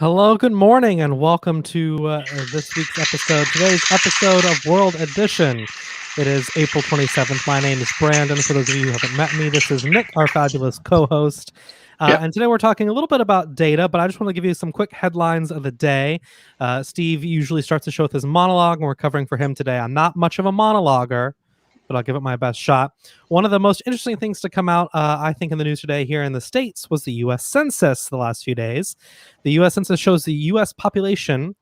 Hello, good morning, and welcome to this week's episode. Today's episode of World Edition. It is April 27th. My name is Brandon. For those of you who haven't met me, this is Nick, our fabulous co-host. And today we're talking a little bit about data, but I just want to give you some quick headlines of the day. Steve usually starts the show with his monologue, and we're covering for him today. I'm not much of a monologuer, but I'll give it my best shot. One of the most interesting things to come out, I think, in the news today here in the States was the U.S. Census the last few days. The U.S. Census shows the U.S. population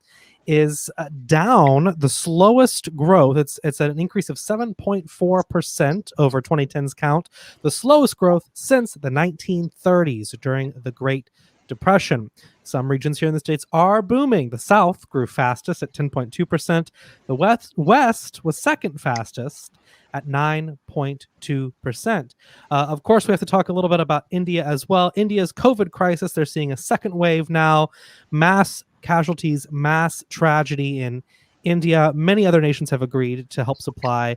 is down the slowest growth. It's at an increase of 7.4% over 2010's count, the slowest growth since the 1930s during the Great Depression. Some regions here in the States are booming. The South grew fastest at 10.2%. The West was second fastest at 9.2%. Of course, we have to talk a little bit about India as well. India's COVID crisis, they're seeing a second wave now. Mass casualties, mass tragedy in India. Many other nations have agreed to help supply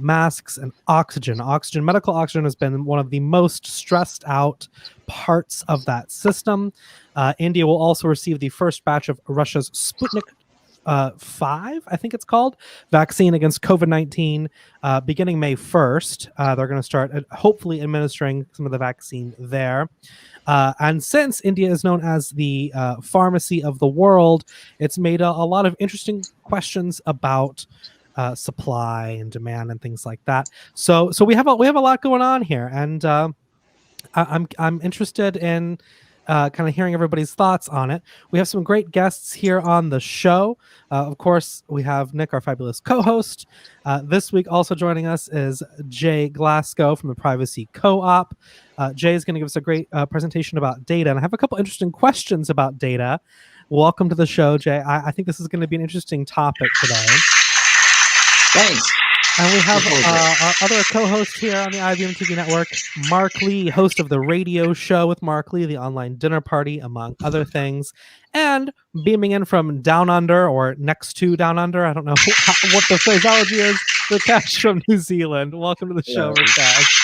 masks and oxygen. Medical oxygen has been one of the most stressed out parts of that system. India will also receive the first batch of Russia's Sputnik 5, I think it's called, vaccine against COVID-19 beginning May 1st. They're going to start hopefully administering some of the vaccine there. And since India is known as the pharmacy of the world, it's made a lot of interesting questions about supply and demand and things like that. So we have a lot going on here, and I'm interested in kind of hearing everybody's thoughts on it. We have some great guests here on the show. Of course, we have Nick, our fabulous co-host. This week also joining us is Jay Glasgow from the Privacy Co-op. Jay is going to give us a great presentation about data, and I have a couple interesting questions about data. Welcome to the show, Jay. I think this is going to be an interesting topic today. Thanks. And we have our other co-host here on the IBMTV network, Mark Lee, host of the radio show with Mark Lee, the online dinner party, among other things. And beaming in from down under, or next to down under, I don't know what the phraseology is, Rakesh from New Zealand. Welcome to the show, Rakesh.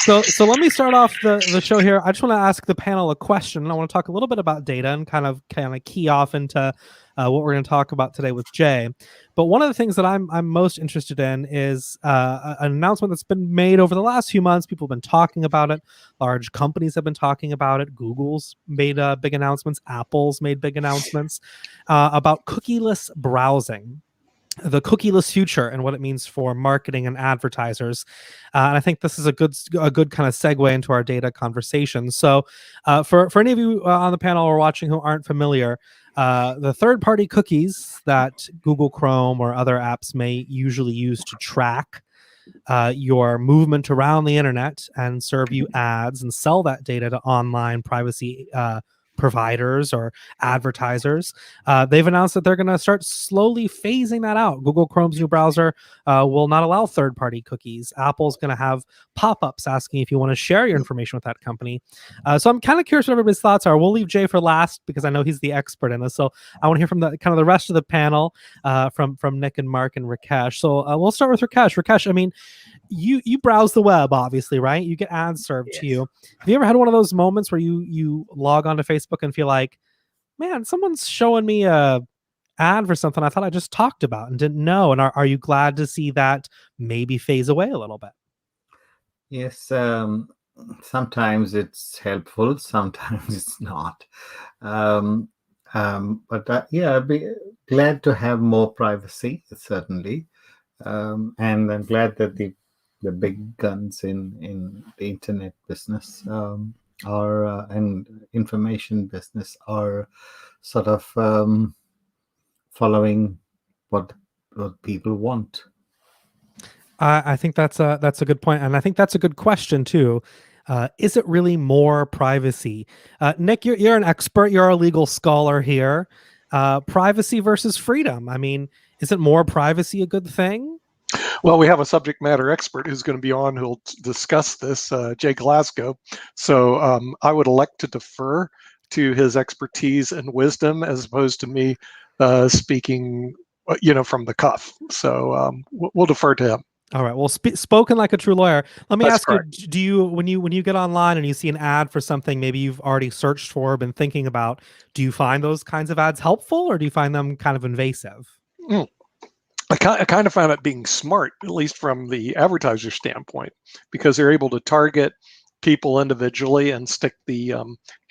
So let me start off the show here. I just want to ask the panel a question. I want to talk a little bit about data and kind of key off into what we're going to talk about today with Jay. But one of the things that I'm most interested in is an announcement that's been made over the last few months. People have been talking about it. Large companies have been talking about it. Google's made big announcements. Apple's made big announcements about cookieless browsing, the cookieless future, and what it means for marketing and advertisers. And I think this is a good kind of segue into our data conversation. So for any of you on the panel or watching who aren't familiar, the third-party cookies that Google Chrome or other apps may usually use to track your movement around the internet and serve you ads and sell that data to online privacy providers or advertisers, they've announced that they're going to start slowly phasing that out. Google Chrome's new browser will not allow third-party cookies. Apple's going to have pop-ups asking if you want to share your information with that company. So I'm kind of curious what everybody's thoughts are. We'll leave Jay for last because I know he's the expert in this. So I want to hear from the kind of the rest of the panel, from Nick and Mark and Rakesh. So we'll start with Rakesh. Rakesh, I mean, you browse the web, obviously, right? You get ads served to you. Have you ever had one of those moments where you log onto Facebook and feel like, man, someone's showing me a ad for something I thought I just talked about and didn't know? And are you glad to see that maybe phase away a little bit? Yes, sometimes it's helpful, sometimes it's not. But I'd be glad to have more privacy, certainly. And I'm glad that the big guns in the internet business and information business are sort of following what people want. I think that's a good point, and I think that's a good question too. Is it really more privacy? Nick, you're an expert. You're a legal scholar here. Privacy versus freedom. I mean, isn't more privacy a good thing? Well, we have a subject matter expert who's going to be on who'll discuss this, Jay Glasgow. So I would elect to defer to his expertise and wisdom as opposed to me speaking, from the cuff. So we'll defer to him. All right. Well, spoken like a true lawyer. Let me That's ask correct. you: do you, when you get online and you see an ad for something maybe you've already searched for, been thinking about, do you find those kinds of ads helpful, or do you find them kind of invasive? Mm. I kind of found it being smart, at least from the advertiser standpoint, because they're able to target people individually and stick the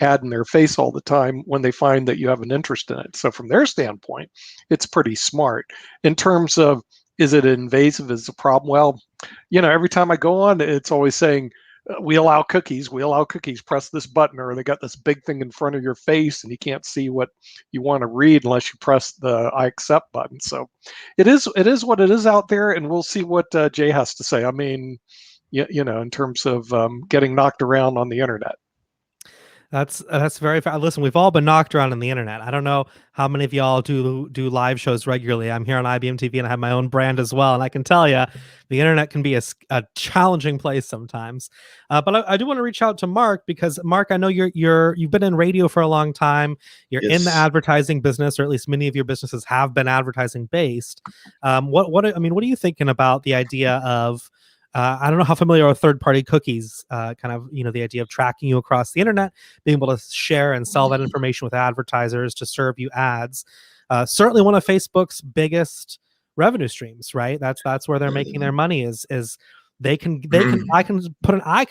ad in their face all the time when they find that you have an interest in it. So from their standpoint, it's pretty smart. In terms of, is it invasive, is the problem? Well, every time I go on, it's always saying, we allow cookies, press this button, or they got this big thing in front of your face and you can't see what you want to read unless you press the I accept button. So it is what it is out there, and we'll see what Jay has to say. I mean, in terms of getting knocked around on the internet. That's very listen, we've all been knocked around on the internet. I don't know how many of y'all do live shows regularly. I'm here on IBMTV and I have my own brand as well, and I can tell you the internet can be a challenging place sometimes. But I do want to reach out to Mark, because Mark, I know you've been in radio for a long time. You're in the Yes. advertising business, or at least many of your businesses have been advertising based. What are you thinking about the idea of I don't know how familiar with third-party cookies, kind of, the idea of tracking you across the internet, being able to share and sell that information with advertisers to serve you ads. Certainly one of Facebook's biggest revenue streams, right? That's where they're making their money is I can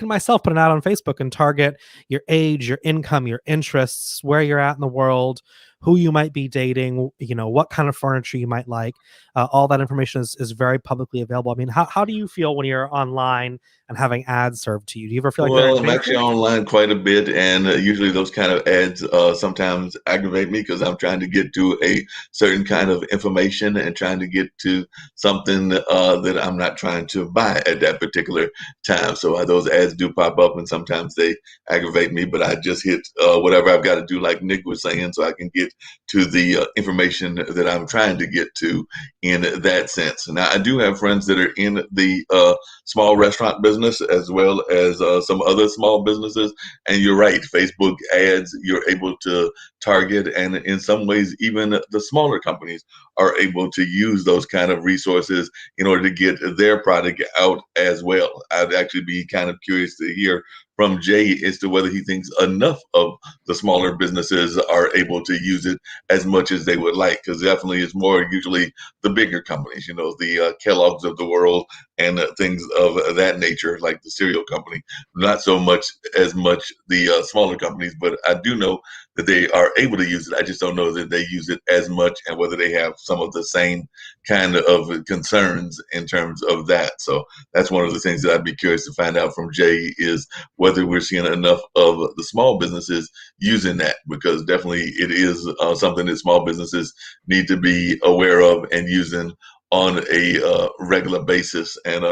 myself put an ad on Facebook and target your age, your income, your interests, where you're at in the world, who you might be dating, what kind of furniture you might like. All that information is very publicly available. I mean, how do you feel when you're online and having ads served to you? Do you ever feel like Well, I'm actually online quite a bit, and usually those kind of ads sometimes aggravate me because I'm trying to get to a certain kind of information and trying to get to something that I'm not trying to buy at that particular time. So those ads do pop up, and sometimes they aggravate me, but I just hit whatever I've got to do, like Nick was saying, so I can get to the information that I'm trying to get to in that sense. Now, I do have friends that are in the small restaurant business as well as some other small businesses. And you're right, Facebook ads, you're able to target. And in some ways, even the smaller companies are able to use those kind of resources in order to get their product out as well. I'd actually be kind of curious to hear from Jay as to whether he thinks enough of the smaller businesses are able to use it as much as they would like, because definitely it's more usually the bigger companies, the Kellogg's of the world and things of that nature, like the cereal company. Not so much the smaller companies, but I do know that they are able to use it. I just don't know that they use it as much and whether they have some of the same kind of concerns in terms of that. So that's one of the things that I'd be curious to find out from Jay, is whether we're seeing enough of the small businesses using that, because definitely it is something that small businesses need to be aware of and using on a regular basis. And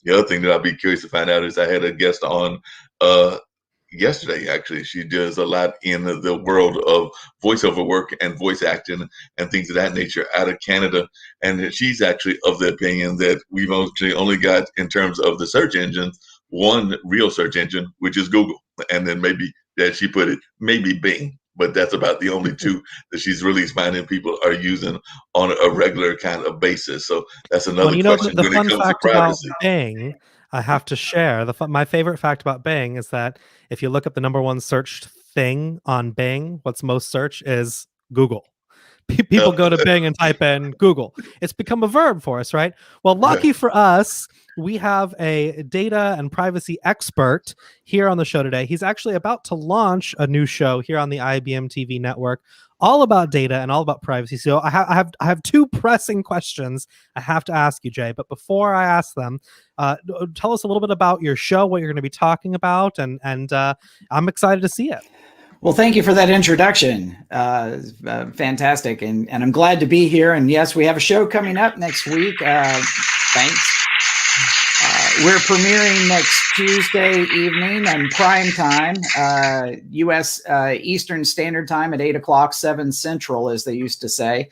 the other thing that I'd be curious to find out is I had a guest on yesterday, actually. She does a lot in the world of voiceover work and voice acting and things of that nature out of Canada. And she's actually of the opinion that we've actually only got, in terms of the search engines, one real search engine, which is Google. And then maybe, as she put it, maybe Bing. But that's about the only two that she's really finding people are using on a regular kind of basis. So that's another question the when it fun comes to fact about privacy. Bing, I have to share my favorite fact about Bing is that if you look up the number one searched thing on Bing, what's most searched is Google. People go to Bing and type in Google. It's become a verb for us, right? Well, lucky for us, we have a data and privacy expert here on the show today. He's actually about to launch a new show here on the IBM TV network, all about data and all about privacy. So I have two pressing questions I have to ask you, Jay. But before I ask them, tell us a little bit about your show, what you're going to be talking about, and I'm excited to see it. Well, thank you for that introduction. Fantastic. And I'm glad to be here. And yes, we have a show coming up next week. Thanks. We're premiering next Tuesday evening on prime time, U.S. Eastern Standard Time at 8 o'clock, 7 Central, as they used to say.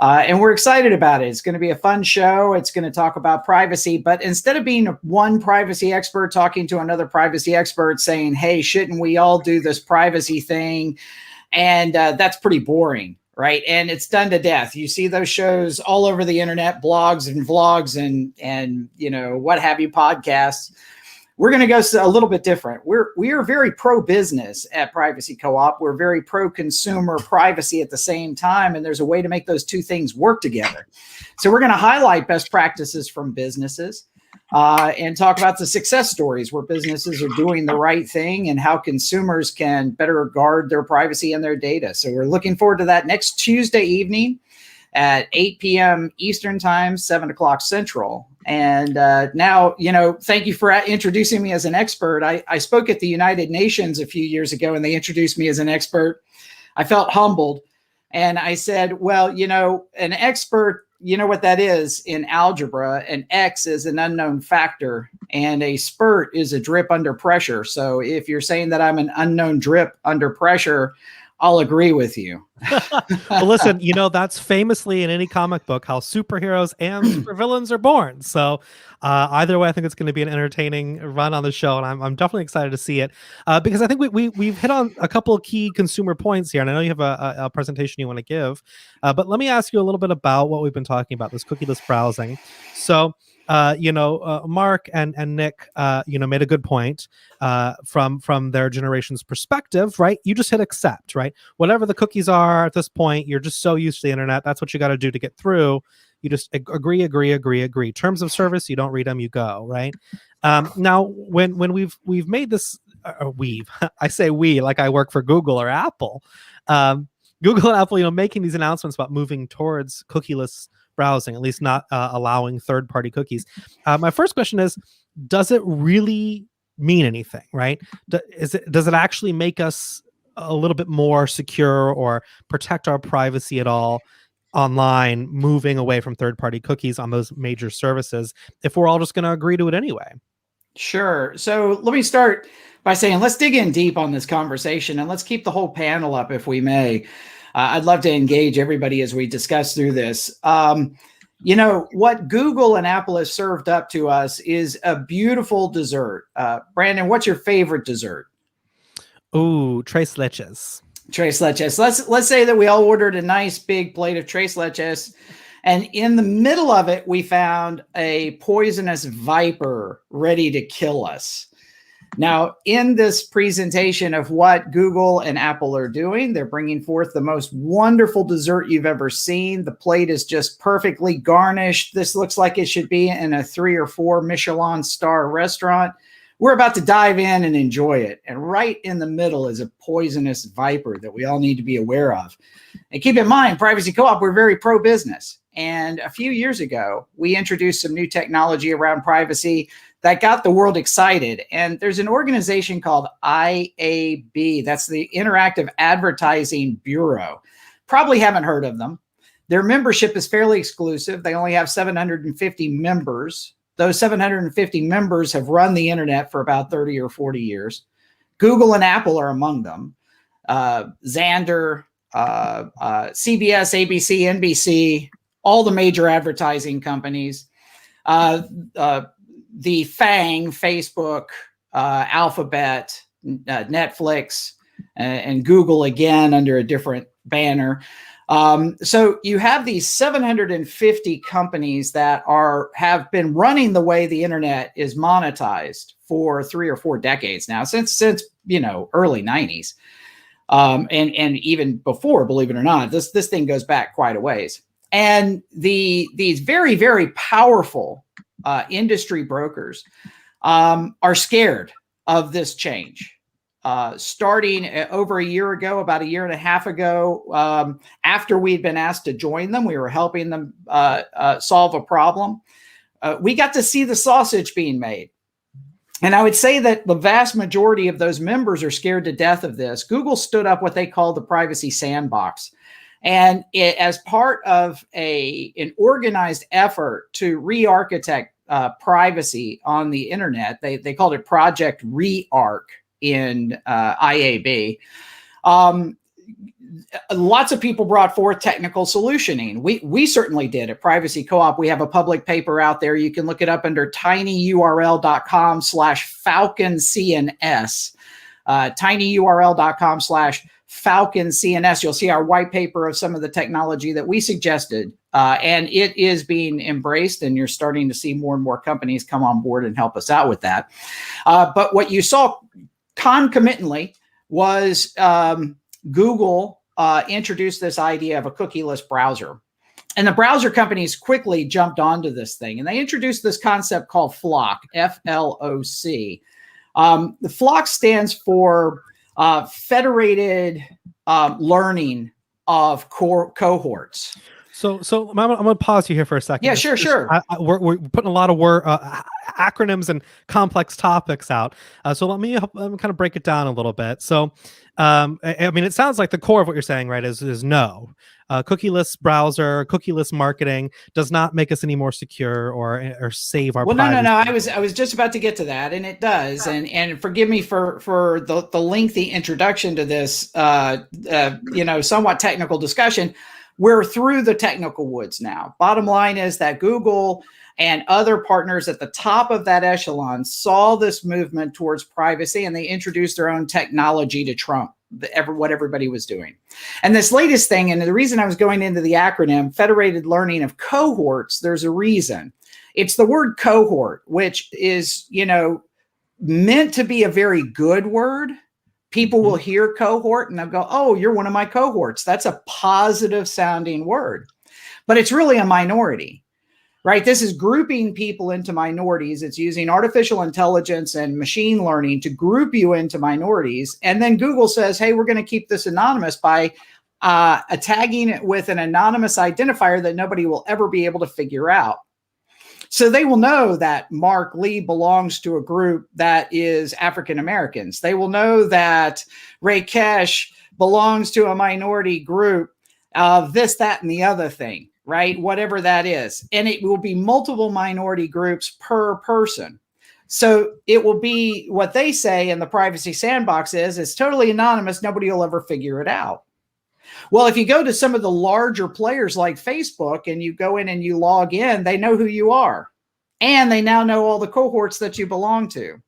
And we're excited about it. It's going to be a fun show. It's going to talk about privacy. But instead of being one privacy expert talking to another privacy expert saying, hey, shouldn't we all do this privacy thing? And that's pretty boring, right? And it's done to death. You see those shows all over the internet, blogs and vlogs and you know, what have you, podcasts. We're going to go a little bit different. We are very pro-business at Privacy Co-op. We're very pro-consumer privacy at the same time, and there's a way to make those two things work together. So we're going to highlight best practices from businesses and talk about the success stories where businesses are doing the right thing and how consumers can better guard their privacy and their data. So we're looking forward to that next Tuesday evening at 8 p.m. Eastern Time, 7 o'clock Central. And now, you know, thank you for introducing me as an expert. I spoke at the United Nations a few years ago, and they introduced me as an expert. I felt humbled. And I said, well, you know, an expert, you know what that is in algebra. An X is an unknown factor, and a spurt is a drip under pressure. So if you're saying that I'm an unknown drip under pressure, I'll agree with you. Well, listen, you know, that's famously in any comic book how superheroes and supervillains are born. So either way, I think it's going to be an entertaining run on the show, and I'm definitely excited to see it because I think we've hit on a couple of key consumer points here, and I know you have a presentation you want to give, but let me ask you a little bit about what we've been talking about, this cookieless browsing. So you know, Mark and Nick, you know, made a good point from their generation's perspective, right? You just hit accept, right? Whatever the cookies are at this point, you're just so used to the internet. That's what you got to do to get through. You just agree. Terms of service, you don't read them, you go, right? Now, when we've made this, I say we like I work for Google or Apple. Google and Apple, you know, making these announcements about moving towards cookieless browsing, at least not allowing third-party cookies. My first question is, does it really mean anything, right? Does it actually make us a little bit more secure or protect our privacy at all online, moving away from third-party cookies on those major services if we're all just going to agree to it anyway? Sure. So let me start by saying, let's dig in deep on this conversation and let's keep the whole panel up if we may. I'd love to engage everybody as we discuss through this. You know, what Google and Apple has served up to us is a beautiful dessert. Brandon, what's your favorite dessert? Ooh, tres leches. Tres leches. Let's say that we all ordered a nice big plate of tres leches, and in the middle of it, we found a poisonous viper ready to kill us. Now, in this presentation of what Google and Apple are doing, they're bringing forth the most wonderful dessert you've ever seen. The plate is just perfectly garnished. This looks like it should be in a 3 or 4 Michelin star restaurant. We're about to dive in and enjoy it. And right in the middle is a poisonous viper that we all need to be aware of. And keep in mind, Privacy Co-op, we're very pro-business. And a few years ago, we introduced some new technology around privacy that got the world excited. And there's an organization called IAB. That's the Interactive Advertising Bureau. Probably haven't heard of them. Their membership is fairly exclusive. They only have 750 members. Those 750 members have run the internet for about 30 or 40 years. Google and Apple are among them. Xandr, CBS, ABC, NBC, all the major advertising companies. The FANG, Facebook, Alphabet, Netflix, and Google again under a different banner. So you have these 750 companies that have been running the way the internet is monetized for 3 or 4 decades now, since you know, early 90s, and even before, believe it or not. This thing goes back quite a ways. And these very, very powerful industry brokers are scared of this change. Starting over a year ago, about 1.5 years ago, after we'd been asked to join them, we were helping them solve a problem. We got to see the sausage being made. And I would say that the vast majority of those members are scared to death of this. Google stood up what they call the privacy sandbox. And as part of an organized effort to re-architect privacy on the internet, they called it Project Re-Arc in IAB. Lots of people brought forth technical solutioning. We certainly did at Privacy Co-op. We have a public paper out there. You can look it up under tinyurl.com/FalconCNS. tinyurl.com/FalconCNS. You'll see our white paper of some of the technology that we suggested, and it is being embraced, and you're starting to see more and more companies come on board and help us out with that. But what you saw concomitantly was Google introduced this idea of a cookieless browser. And the browser companies quickly jumped onto this thing, and they introduced this concept called FLoC, F-L-O-C. The FLoC stands for Federated Learning of Cohorts. So I'm going to pause you here for a second. Yeah, sure. We're putting a lot of acronyms and complex topics out. So let me kind of break it down a little bit. So, I mean, it sounds like the core of what you're saying, right, is no. Cookieless browser, cookieless marketing does not make us any more secure or save our privacy. No. I was just about to get to that, and it does. And forgive me for the lengthy introduction to this, somewhat technical discussion. We're through the technical woods now. Bottom line is that Google and other partners at the top of that echelon saw this movement towards privacy, and they introduced their own technology to trump what everybody was doing. And this latest thing, and the reason I was going into the acronym Federated Learning of Cohorts, there's a reason. It's the word cohort, which is, meant to be a very good word. People will hear cohort and they'll go, oh, you're one of my cohorts. That's a positive sounding word, but it's really a minority, right? This is grouping people into minorities. It's using artificial intelligence and machine learning to group you into minorities. And then Google says, hey, we're going to keep this anonymous by tagging it with an anonymous identifier that nobody will ever be able to figure out. So they will know that Mark Lee belongs to a group that is African Americans. They will know that Ray Kesh belongs to a minority group of this, that, and the other thing, right? Whatever that is. And it will be multiple minority groups per person. So it will be what they say in the privacy sandbox is it's totally anonymous. Nobody will ever figure it out. Well, if you go to some of the larger players like Facebook and you go in and you log in, they know who you are. And they now know all the cohorts that you belong to.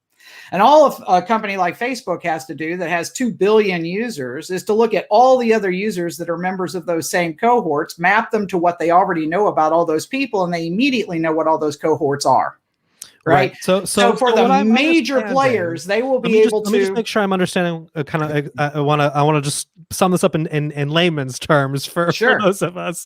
And all a company like Facebook has to do that has 2 billion users is to look at all the other users that are members of those same cohorts, map them to what they already know about all those people, and they immediately know what all those cohorts are. Right. So for the major players, they will be able to. Let me just make sure I'm understanding. I want to just sum this up in layman's terms for those of us.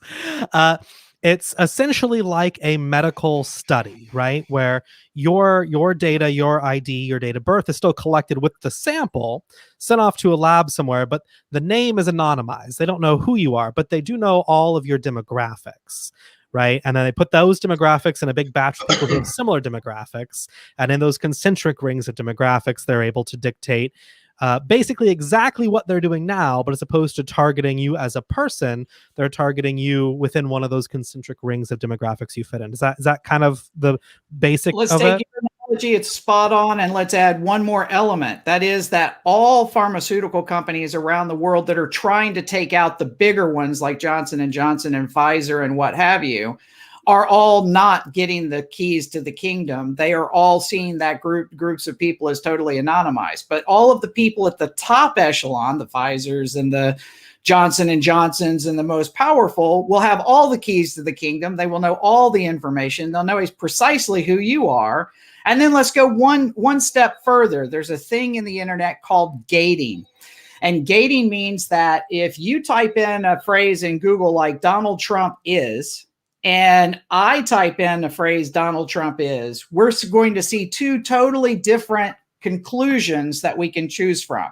It's essentially like a medical study, right? Where your data, your ID, your date of birth is still collected with the sample, sent off to a lab somewhere, but the name is anonymized. They don't know who you are, but they do know all of your demographics. Right. And then they put those demographics in a big batch of people who have similar demographics. And in those concentric rings of demographics, they're able to dictate basically exactly what they're doing now. But as opposed to targeting you as a person, they're targeting you within one of those concentric rings of demographics you fit in. Is that kind of the basic Let's of take it? Your analogy. It's spot on. And let's add one more element. That is that all pharmaceutical companies around the world that are trying to take out the bigger ones like Johnson & Johnson and Pfizer and what have you are all not getting the keys to the kingdom. They are all seeing that groups of people as totally anonymized. But all of the people at the top echelon, the Pfizers and the Johnson & Johnsons and the most powerful, will have all the keys to the kingdom. They will know all the information. They'll know precisely who you are. And then let's go one step further. There's a thing in the internet called gating. And gating means that if you type in a phrase in Google like Donald Trump is, and I type in the phrase Donald Trump is, we're going to see 2 totally different conclusions that we can choose from.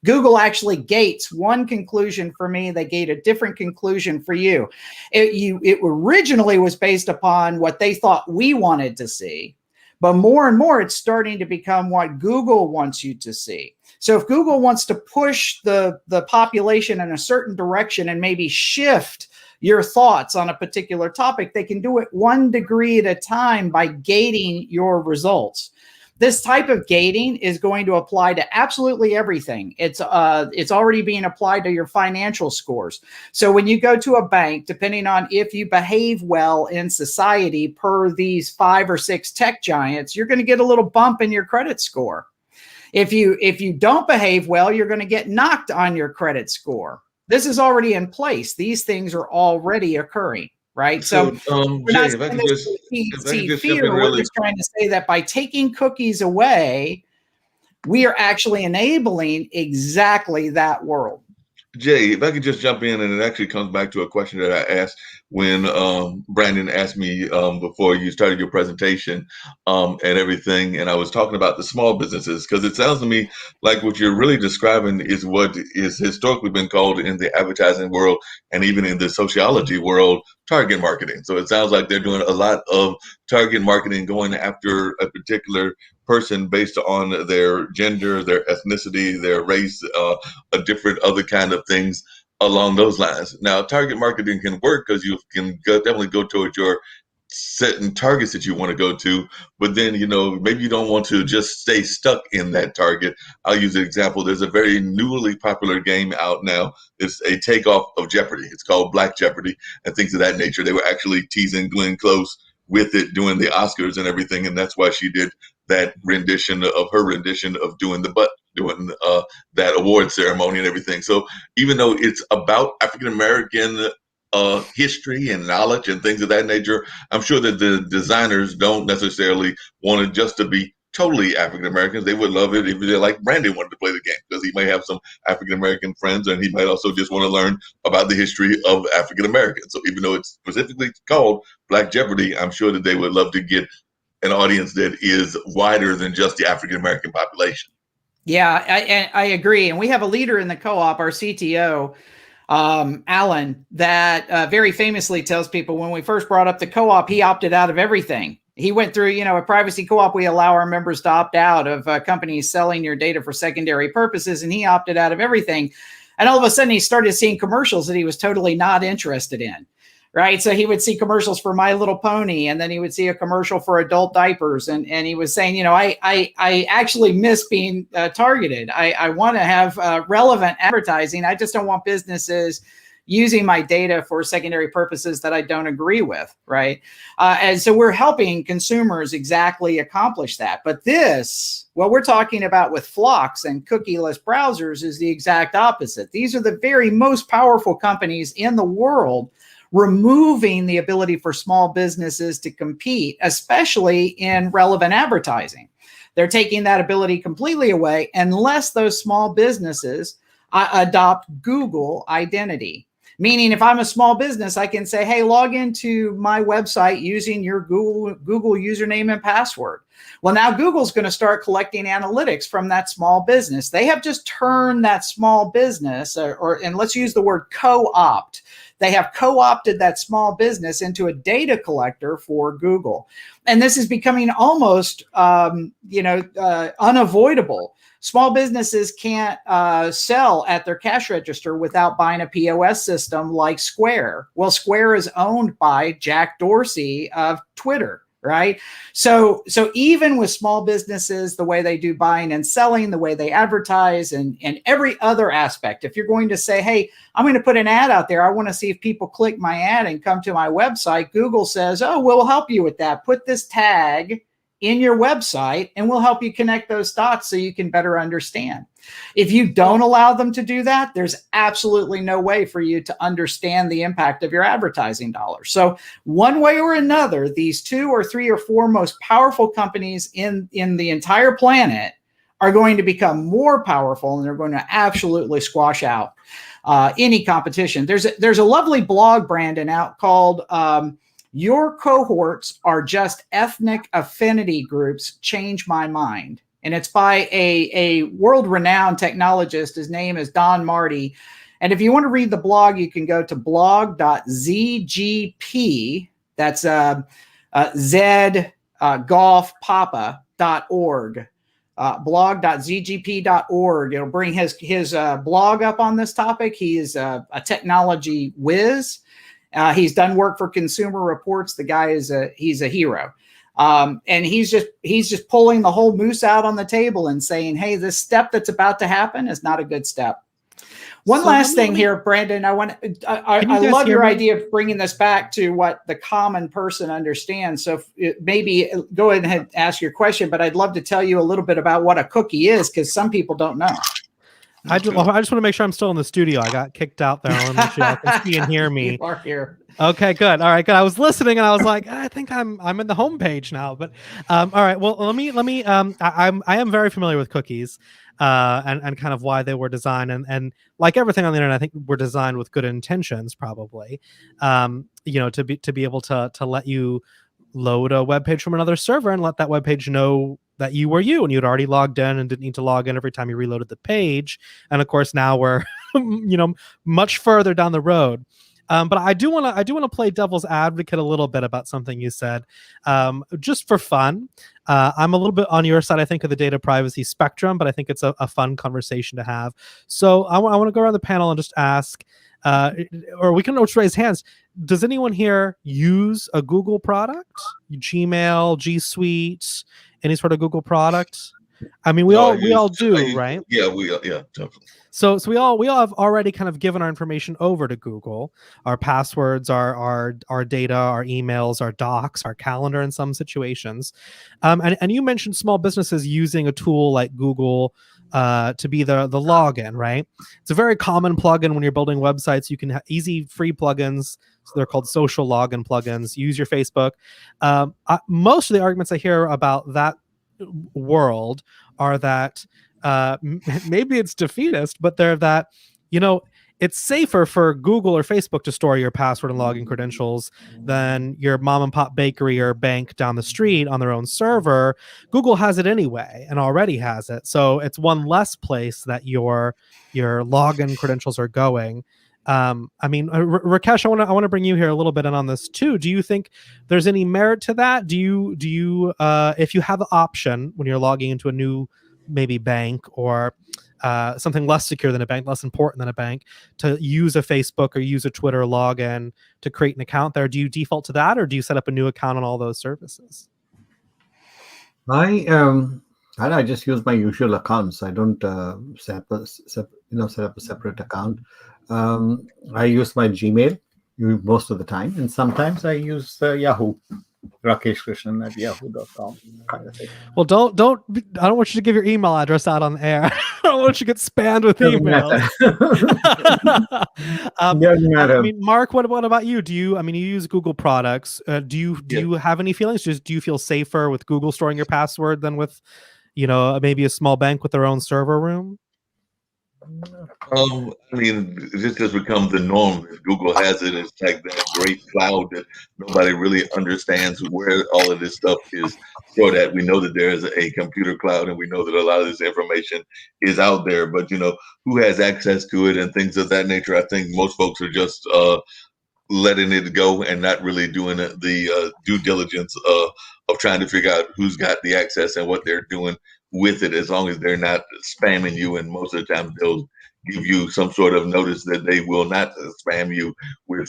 Google actually gates one conclusion for me. They gate a different conclusion for you. It originally was based upon what they thought we wanted to see. But more and more, it's starting to become what Google wants you to see. So if Google wants to push the population in a certain direction and maybe shift your thoughts on a particular topic, they can do it 1 degree at a time by gating your results. This type of gating is going to apply to absolutely everything. It's already being applied to your financial scores. So when you go to a bank, depending on if you behave well in society per these 5 or 6 tech giants, you're going to get a little bump in your credit score. If you don't behave well, you're going to get knocked on your credit score. This is already in place. These things are already occurring, right? So we're Jay, not if I saying could this just, to if I could seed just jump in fear. We're really, just trying to say that by taking cookies away, we are actually enabling exactly that world. Jay, if I could just jump in, and it actually comes back to a question that I asked when Brandon asked me before you started your presentation and everything, and I was talking about the small businesses, because it sounds to me like what you're really describing is what is historically been called in the advertising world and even in the sociology world, target marketing. So it sounds like they're doing a lot of target marketing, going after a particular person based on their gender, their ethnicity, their race, a different other kind of things along those lines. Now, target marketing can work because you can definitely go towards your certain targets that you want to go to, but then, maybe you don't want to just stay stuck in that target. I'll use an example. There's a very newly popular game out now. It's a takeoff of Jeopardy. It's called Black Jeopardy and things of that nature. They were actually teasing Glenn Close with it doing the Oscars and everything, and that's why she did that rendition of doing that award ceremony and everything. So even though it's about African American history and knowledge and things of that nature, I'm sure that the designers don't necessarily want it just to be totally African Americans. They would love it if they're like Brandon wanted to play the game, because he may have some African American friends, and he might also just want to learn about the history of African Americans. So even though it's specifically called Black Jeopardy, I'm sure that they would love to get an audience that is wider than just the African American population. Yeah, I agree. And we have a leader in the co-op, our CTO, Alan, that very famously tells people when we first brought up the co-op, he opted out of everything. He went through, a privacy co-op. We allow our members to opt out of companies selling your data for secondary purposes, and he opted out of everything. And all of a sudden, he started seeing commercials that he was totally not interested in. Right. So he would see commercials for My Little Pony, and then he would see a commercial for adult diapers. And he was saying, I actually miss being targeted. I want to have relevant advertising. I just don't want businesses using my data for secondary purposes that I don't agree with. Right. And so we're helping consumers exactly accomplish that. But what we're talking about with Phlox and cookieless browsers is the exact opposite. These are the very most powerful companies in the world, removing the ability for small businesses to compete, especially in relevant advertising. They're taking that ability completely away unless those small businesses adopt Google identity. Meaning, if I'm a small business, I can say, hey, log into my website using your Google username and password. Well, now Google's going to start collecting analytics from that small business. They have just turned that small business, and let's use the word co-opt. They have co-opted that small business into a data collector for Google. And this is becoming almost, unavoidable. Small businesses can't sell at their cash register without buying a POS system like Square. Well, Square is owned by Jack Dorsey of Twitter, right? So even with small businesses, the way they do buying and selling, the way they advertise, and every other aspect, if you're going to say, hey, I'm going to put an ad out there, I want to see if people click my ad and come to my website, Google says, oh, we'll help you with that. Put this tag in your website and we'll help you connect those dots so you can better understand. If you don't allow them to do that, there's absolutely no way for you to understand the impact of your advertising dollars. So one way or another, these 2 or 3 or 4 most powerful companies in the entire planet are going to become more powerful, and they're going to absolutely squash out any competition. There's a lovely blog, Brandon, out called Your Cohorts Are Just Ethnic Affinity Groups, Change My Mind. And it's by a world-renowned technologist. His name is Don Marty. And if you want to read the blog, you can go to blog.zgp. That's golfpapa.org. Blog.zgp.org. It'll bring his blog up on this topic. He is a technology whiz. He's done work for Consumer Reports. The guy he's a hero. And he's just pulling the whole moose out on the table and saying, hey, this step that's about to happen is not a good step. One So last let me- thing here, Brandon. I guys love hear your me? idea of bringing this back to what the common person understands. So maybe go ahead and ask your question, but I'd love to tell you a little bit about what a cookie is, because some people don't know. I just want to make sure I'm still in the studio. I got kicked out there. I want to make sure y'all can see and hear me. You are here. Okay, good. All right, good. I was listening and I was like, I think I'm in the homepage now. But all right. Well, let me. I am very familiar with cookies, and kind of why they were designed, and like everything on the internet, I think were designed with good intentions, probably. To be able to let you load a web page from another server and let that web page know that you were you and you'd already logged in and didn't need to log in every time you reloaded the page. And of course, now we're much further down the road. But I do want to play devil's advocate a little bit about something you said, just for fun. I'm a little bit on your side, I think, of the data privacy spectrum, but I think it's a fun conversation to have. So I want to go around the panel and just ask, or we can just raise hands. Does anyone here use a Google product? Gmail, G Suite, any sort of Google product? I mean, we all do, right? Yeah, definitely. So we all have already kind of given our information over to Google, our passwords, our data, our emails, our docs, our calendar in some situations. And you mentioned small businesses using a tool like Google to be the login, right? It's a very common plugin when you're building websites. You can have easy free plugins. So they're called social login plugins. Use your Facebook. Most of the arguments I hear about that world are that maybe it's defeatist, but they're that it's safer for Google or Facebook to store your password and login credentials than your mom and pop bakery or bank down the street on their own server. Google has it anyway and already has it, so it's one less place that your login credentials are going. I mean, Rakesh, I want to bring you here a little bit in on this too. Do you think there's any merit to that? Do you if you have the option when you're logging into a new maybe bank or something less secure than a bank, less important than a bank, to use a Facebook or use a Twitter login to create an account there, do you default to that, or do you set up a new account on all those services? I just use my usual accounts. I don't set up a separate account. I use my Gmail most of the time, and sometimes I use Yahoo. Rakesh Krishnan at yahoo.com kind of thing. Well, I don't want you to give your email address out on the air. I don't want you to get spammed with emails. I mean, Mark, what about you? You use Google products. Do you have any feelings? Do you feel safer with Google storing your password than with, maybe a small bank with their own server room? I mean, this has become the norm. Google has it. It's like that great cloud that nobody really understands where all of this stuff is stored at. We know that there's a computer cloud, and we know that a lot of this information is out there. But who has access to it and things of that nature? I think most folks are just letting it go and not really doing the due diligence of trying to figure out who's got the access and what they're doing with it, as long as they're not spamming you. And most of the time they'll give you some sort of notice that they will not spam you with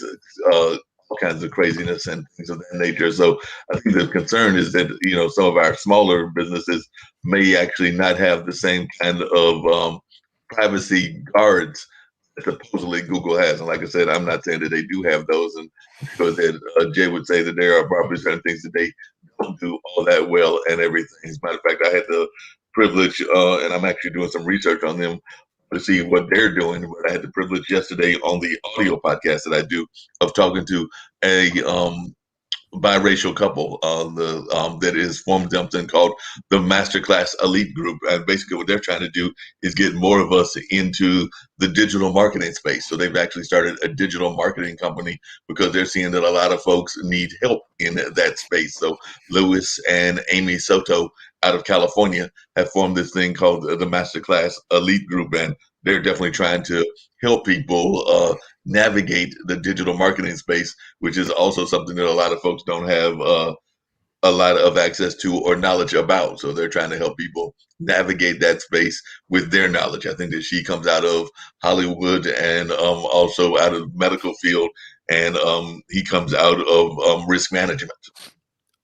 all kinds of craziness and things of that nature. So I think the concern is that some of our smaller businesses may actually not have the same kind of privacy guards that supposedly Google has. And like I said, I'm not saying that they do have those, and because Jay would say that there are probably certain things that they don't do all that well and everything. As a matter of fact, I had the privilege, and I'm actually doing some research on them to see what they're doing. But I had the privilege yesterday on the audio podcast that I do of talking to a biracial couple that is formed something called the Masterclass Elite Group. And basically what they're trying to do is get more of us into the digital marketing space. So they've actually started a digital marketing company because they're seeing that a lot of folks need help in that space. So Lewis and Amy Soto out of California have formed this thing called the Masterclass Elite Group, and they're definitely trying to help people navigate the digital marketing space, which is also something that a lot of folks don't have a lot of access to or knowledge about. So they're trying to help people navigate that space with their knowledge. I think that she comes out of Hollywood and also out of medical field, and he comes out of risk management.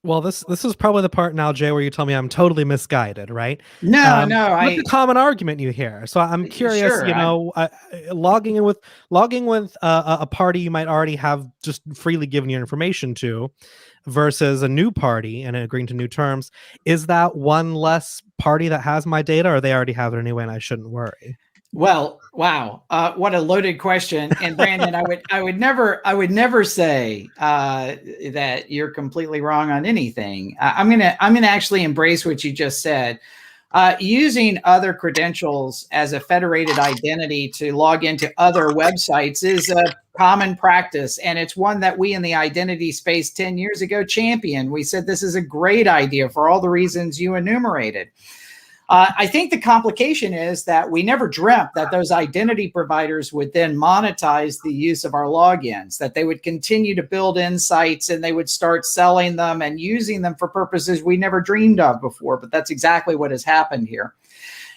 Well, this is probably the part now, Jay, where you tell me I'm totally misguided, right? No, What's a common argument you hear? So I'm curious, Sure, logging with a party you might already have just freely given your information to, versus a new party and agreeing to new terms. Is that one less party that has my data, or they already have it anyway, and I shouldn't worry? Well, wow, what a loaded question. And Brandon, I would never say that you're completely wrong on anything. I'm gonna actually embrace what you just said. Using other credentials as a federated identity to log into other websites is a common practice, and it's one that we in the identity space 10 years ago championed. We said this is a great idea for all the reasons you enumerated. I think the complication is that we never dreamt that those identity providers would then monetize the use of our logins, that they would continue to build insights and they would start selling them and using them for purposes we never dreamed of before. But that's exactly what has happened here.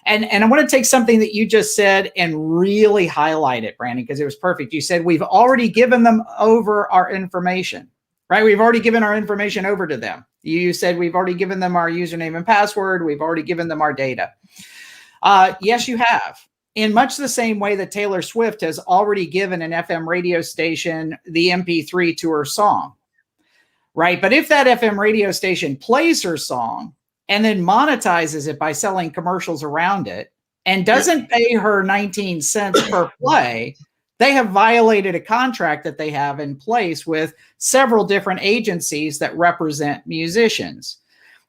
And I want to take something that you just said and really highlight it, Brandon, because it was perfect. You said we've already given them over our information, right? We've already given our information over to them. You said we've already given them our username and password. We've already given them our data. Yes, you have. In much the same way that Taylor Swift has already given an FM radio station the MP3 to her song, right? But if that FM radio station plays her song and then monetizes it by selling commercials around it and doesn't pay her 19 cents per play, they have violated a contract that they have in place with several different agencies that represent musicians.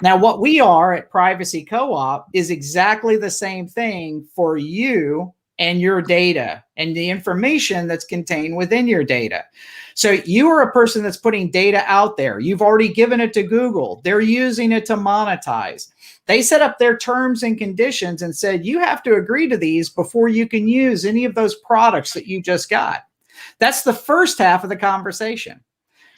Now, what we are at Privacy Co-op is exactly the same thing for you and your data and the information that's contained within your data. So you are a person that's putting data out there. You've already given it to Google. They're using it to monetize. They set up their terms and conditions and said, you have to agree to these before you can use any of those products that you just got. That's the first half of the conversation.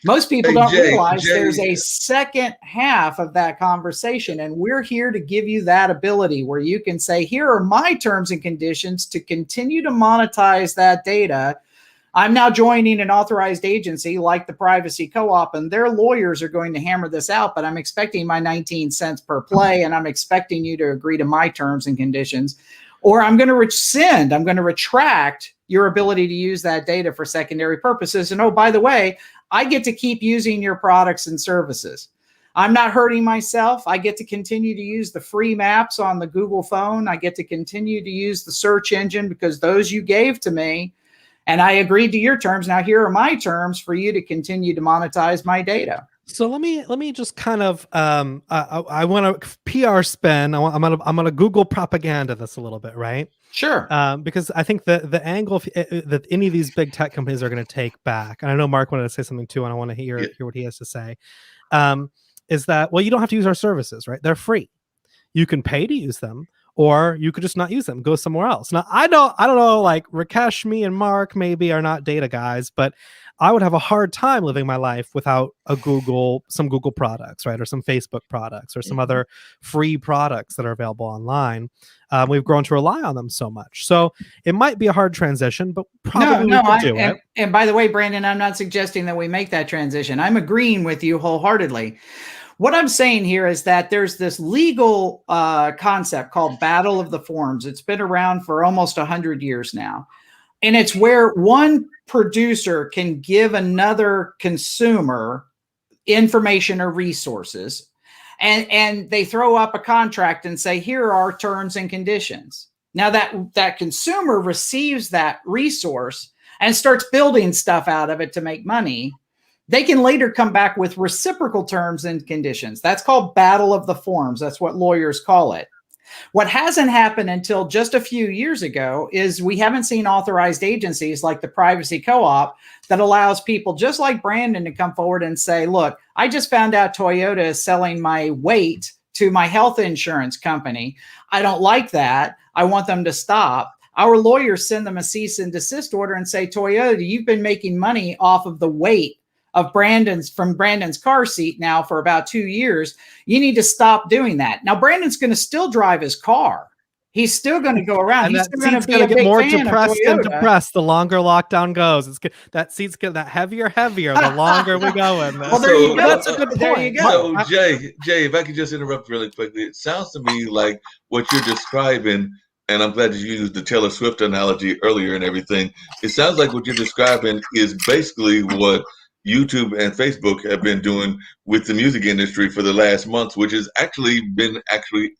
Most people don't realize there's a second half of that conversation, and we're here to give you that ability where you can say, here are my terms and conditions to continue to monetize that data. I'm now joining an authorized agency like the Privacy Co-op, and their lawyers are going to hammer this out, but I'm expecting my 19 cents per play, and I'm expecting you to agree to my terms and conditions, or I'm going to rescind, I'm going to retract your ability to use that data for secondary purposes. And oh, by the way, I get to keep using your products and services. I'm not hurting myself. I get to continue to use the free maps on the Google phone. I get to continue to use the search engine because those you gave to me. And I agreed to your terms. Now here are my terms for you to continue to monetize my data. So let me just kind of I want to PR spin. I'm gonna Google propaganda this a little bit, right? Sure. Because I think the angle that any of these big tech companies are going to take back, and I know Mark wanted to say something too, and I want to hear what he has to say, is that, well, you don't have to use our services, right? They're free. You can pay to use them, or you could just not use them, go somewhere else. Now, I don't know, like Rakesh, me, and Mark maybe are not data guys, but I would have a hard time living my life without some Google products, right? Or some Facebook products or some other free products that are available online. We've grown to rely on them so much. So it might be a hard transition, but probably we could do it. And by the way, Brandon, I'm not suggesting that we make that transition. I'm agreeing with you wholeheartedly. What I'm saying here is that there's this legal concept called Battle of the Forms. It's been around for almost 100 years now. And it's where one producer can give another consumer information or resources, and they throw up a contract and say, here are our terms and conditions. Now that consumer receives that resource and starts building stuff out of it to make money. They can later come back with reciprocal terms and conditions. That's called Battle of the Forms. That's what lawyers call it. What hasn't happened until just a few years ago is we haven't seen authorized agencies like the Privacy Co-op that allows people just like Brandon to come forward and say, look, I just found out Toyota is selling my weight to my health insurance company. I don't like that. I want them to stop. Our lawyers send them a cease and desist order and say, Toyota, you've been making money off of the weight of Brandon's car seat now for about 2 years. You need to stop doing that. Now, Brandon's going to still drive his car He's still going to go around. And He's that still going seat's to be going a to big get more fan depressed of and Toyota. depressed the longer lockdown goes. That seat's get that heavier the longer we go in this. Well, there you go. That's a good point. There you go. So Jay, if I could just interrupt really quickly, it sounds to me like what you're describing, and I'm glad you used the Taylor Swift analogy earlier and everything. It sounds like what you're describing is basically what YouTube and Facebook have been doing with the music industry for the last months, which has actually been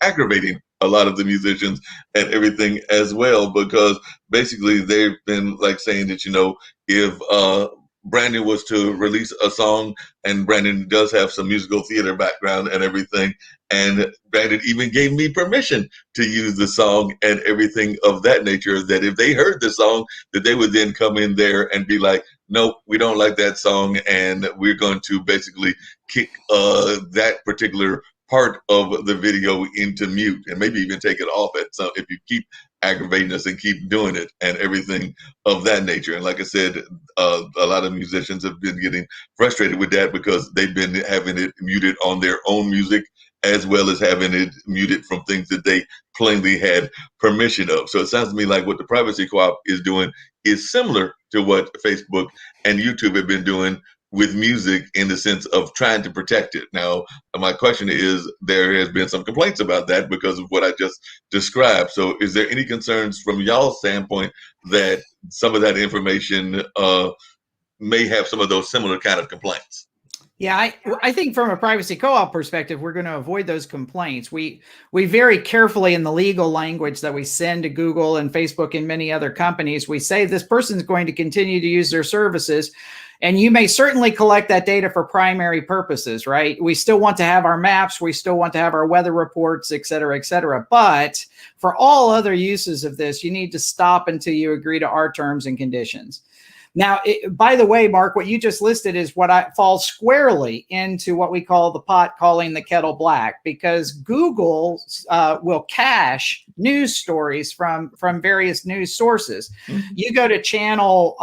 aggravating a lot of the musicians and everything as well, because basically they've been like saying that, if Brandon was to release a song, and Brandon does have some musical theater background and everything, and Brandon even gave me permission to use the song and everything of that nature, that if they heard the song, that they would then come in there and be like, nope, we don't like that song, and we're going to basically kick that particular part of the video into mute, and maybe even take it off at some, if you keep aggravating us and keep doing it and everything of that nature. And like I said, a lot of musicians have been getting frustrated with that, because they've been having it muted on their own music, as well as having it muted from things that they plainly had permission of. So it sounds to me like what the Privacy Co-op is doing is similar to what Facebook and YouTube have been doing with music, in the sense of trying to protect it. Now, my question is, there has been some complaints about that because of what I just described. So is there any concerns from y'all's standpoint that some of that information may have some of those similar kind of complaints? Yeah, I think from a Privacy Co-op perspective, we're going to avoid those complaints. We very carefully, in the legal language that we send to Google and Facebook and many other companies, we say this person's going to continue to use their services, and you may certainly collect that data for primary purposes, right? We still want to have our maps, we still want to have our weather reports, et cetera, et cetera. But for all other uses of this, you need to stop until you agree to our terms and conditions. Now, by the way, Mark, what you just listed is what falls squarely into what we call the pot calling the kettle black, because Google will cache news stories from various news sources. Mm-hmm. You go to channel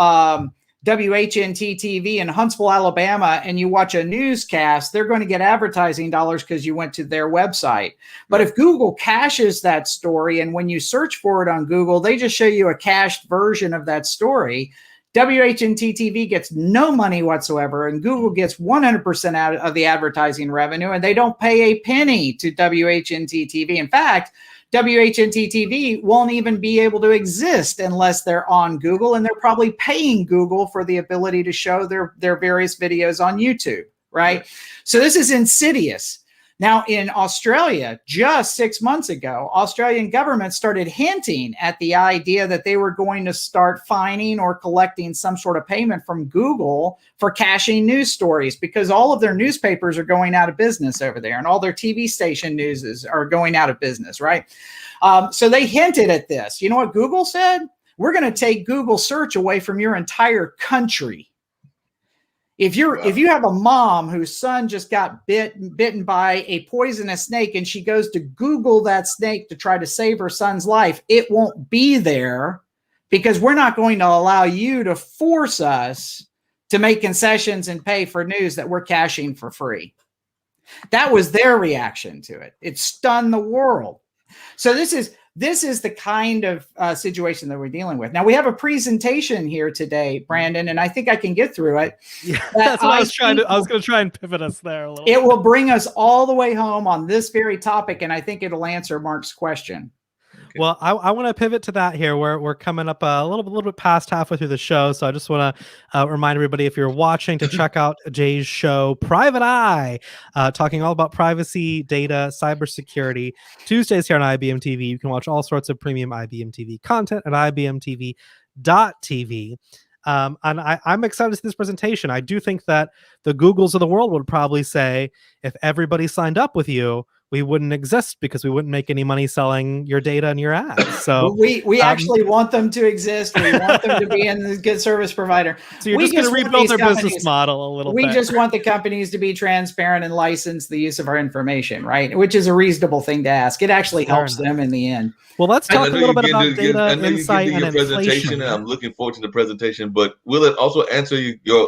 WHNT-TV in Huntsville, Alabama, and you watch a newscast, they're going to get advertising dollars because you went to their website. But if Google caches that story, and when you search for it on Google, they just show you a cached version of that story, WHNT-TV gets no money whatsoever, and Google gets 100% out of the advertising revenue, and they don't pay a penny to WHNT-TV. In fact, WHNT-TV won't even be able to exist unless they're on Google, and they're probably paying Google for the ability to show their various videos on YouTube, right? So this is insidious. Now, in Australia, just 6 months ago, Australian government started hinting at the idea that they were going to start fining or collecting some sort of payment from Google for caching news stories, because all of their newspapers are going out of business over there, and all their TV station news are going out of business, right? So they hinted at this. You know what Google said? We're going to take Google search away from your entire country. If you have a mom whose son just got bitten by a poisonous snake, and she goes to Google that snake to try to save her son's life, it won't be there, because we're not going to allow you to force us to make concessions and pay for news that we're caching for free. That was their reaction to it. It stunned the world. So this is the kind of situation that we're dealing with. Now, we have a presentation here today, Brandon, and I think I can get through it. Yeah, that's what I was going to try and pivot us there a little bit. It will bring us all the way home on this very topic, and I think it'll answer Mark's question. Okay. Well, I want to pivot to that here. We're coming up a little bit past halfway through the show, so I just want to remind everybody, if you're watching, to check out Jay's show, Private Eye, talking all about privacy, data, cybersecurity. Tuesdays here on IBMTV. You can watch all sorts of premium IBMTV content at IBMTV.tv. And I'm excited to see this presentation. I do think that the Googles of the world would probably say, if everybody signed up with you, we wouldn't exist, because we wouldn't make any money selling your data and your ads. So we actually want them to exist. We want them to be in the good service provider. So you're just going to rebuild their business model a little bit. We just want the companies to be transparent and license the use of our information, right? Which is a reasonable thing to ask. It actually helps them in the end. Well, let's talk a little bit about data, insight, and inflation. I'm looking forward to the presentation, but will it also answer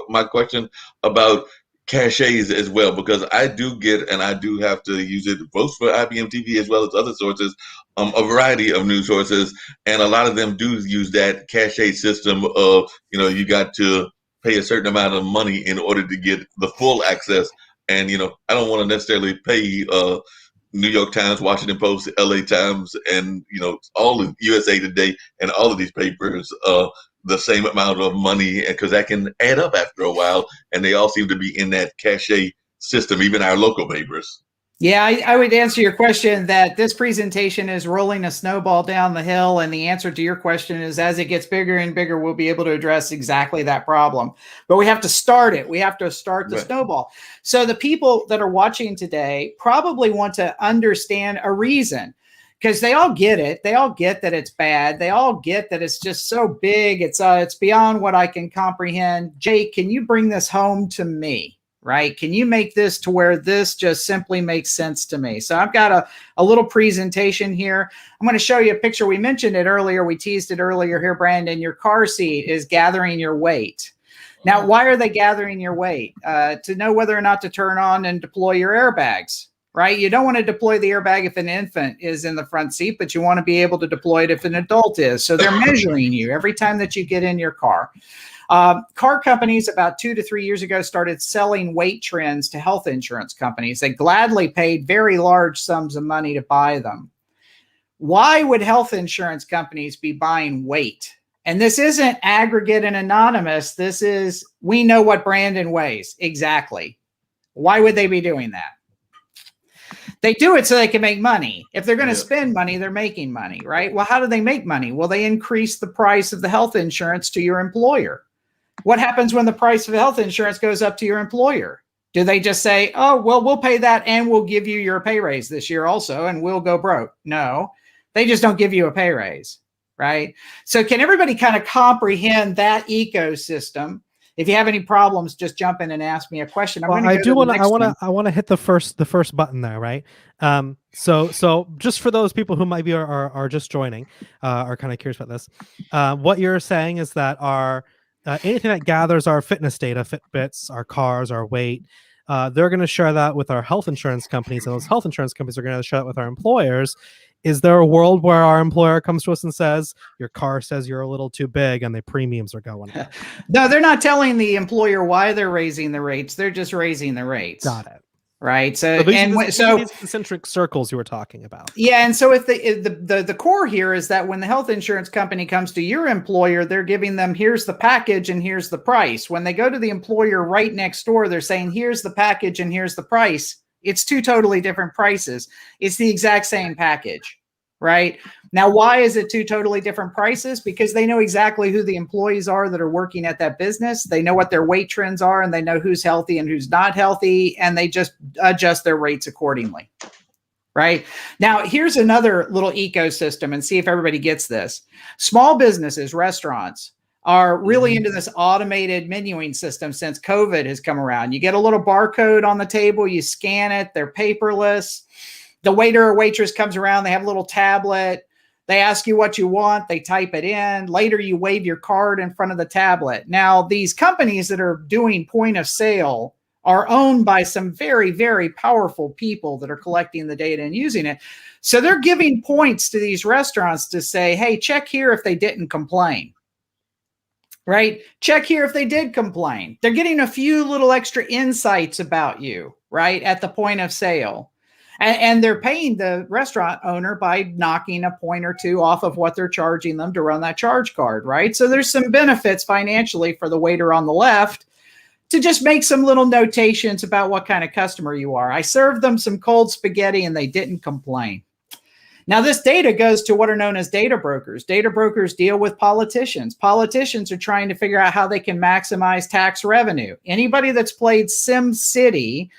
my question about caches as well, because I do get, and I do have to use it both for IBMTV as well as other sources, a variety of news sources, and a lot of them do use that cache system of, you got to pay a certain amount of money in order to get the full access. And, I don't want to necessarily pay New York Times, Washington Post, LA Times, and, all of USA Today and all of these papers the same amount of money, because that can add up after a while, and they all seem to be in that cache system, even our local papers. Yeah, I would answer your question that this presentation is rolling a snowball down the hill, and the answer to your question is, as it gets bigger and bigger, we'll be able to address exactly that problem. But we have to start it. We have to start the snowball. So the people that are watching today probably want to understand a reason, because they all get it. They all get that it's bad. They all get that it's just so big. It's beyond what I can comprehend. Jake, can you bring this home to me? Right? Can you make this to where this just simply makes sense to me? So I've got a little presentation here. I'm going to show you a picture. We mentioned it earlier. We teased it earlier here, Brandon. Your car seat is gathering your weight. Now, why are they gathering your weight? To know whether or not to turn on and deploy your airbags, right? You don't want to deploy the airbag if an infant is in the front seat, but you want to be able to deploy it if an adult is. So they're measuring you every time that you get in your car. Car companies about 2 to 3 years ago started selling weight trends to health insurance companies. They gladly paid very large sums of money to buy them. Why would health insurance companies be buying weight? And this isn't aggregate and anonymous. This is, we know what Brandon weighs. Exactly. Why would they be doing that? They do it so they can make money. If they're going to spend money, they're making money, right? Well, how do they make money? Well, they increase the price of the health insurance to your employer. What happens when the price of health insurance goes up to your employer? Do they just say, oh, well, we'll pay that and we'll give you your pay raise this year also, and we'll go broke? No, they just don't give you a pay raise, right? So can everybody kind of comprehend that ecosystem? If you have any problems, just jump in and ask me a question. I want to hit the first button there, right? So just for those people who might be are just joining, are kind of curious about this. What you're saying is that our anything that gathers our fitness data, Fitbits, our cars, our weight, they're going to share that with our health insurance companies, and those health insurance companies are going to share that with our employers. Is there a world where our employer comes to us and says, your car says you're a little too big and the premiums are going up? No, they're not telling the employer why they're raising the rates. They're just raising the rates. Got it. Right. So these concentric circles you were talking about. Yeah. And so if the core here is that when the health insurance company comes to your employer, they're giving them, here's the package and here's the price. When they go to the employer right next door, they're saying, here's the package and here's the price. It's two totally different prices. It's the exact same package, right? Now, why is it two totally different prices? Because they know exactly who the employees are that are working at that business. They know what their weight trends are, and they know who's healthy and who's not healthy, and they just adjust their rates accordingly, right? Now, here's another little ecosystem, and see if everybody gets this. Small businesses, restaurants, are really into this automated menuing system since COVID has come around. You get a little barcode on the table, you scan it, they're paperless. The waiter or waitress comes around, they have a little tablet. They ask you what you want, they type it in. Later, you wave your card in front of the tablet. Now, these companies that are doing point of sale are owned by some very, very powerful people that are collecting the data and using it. So they're giving points to these restaurants to say, hey, check here if they didn't complain. Right? Check here if they did complain. They're getting a few little extra insights about you, right, at the point of sale. And they're paying the restaurant owner by knocking a point or two off of what they're charging them to run that charge card, right? So there's some benefits financially for the waiter on the left to just make some little notations about what kind of customer you are. I served them some cold spaghetti and they didn't complain. Now, this data goes to what are known as data brokers. Data brokers deal with politicians. Politicians are trying to figure out how they can maximize tax revenue. Anybody that's played SimCity,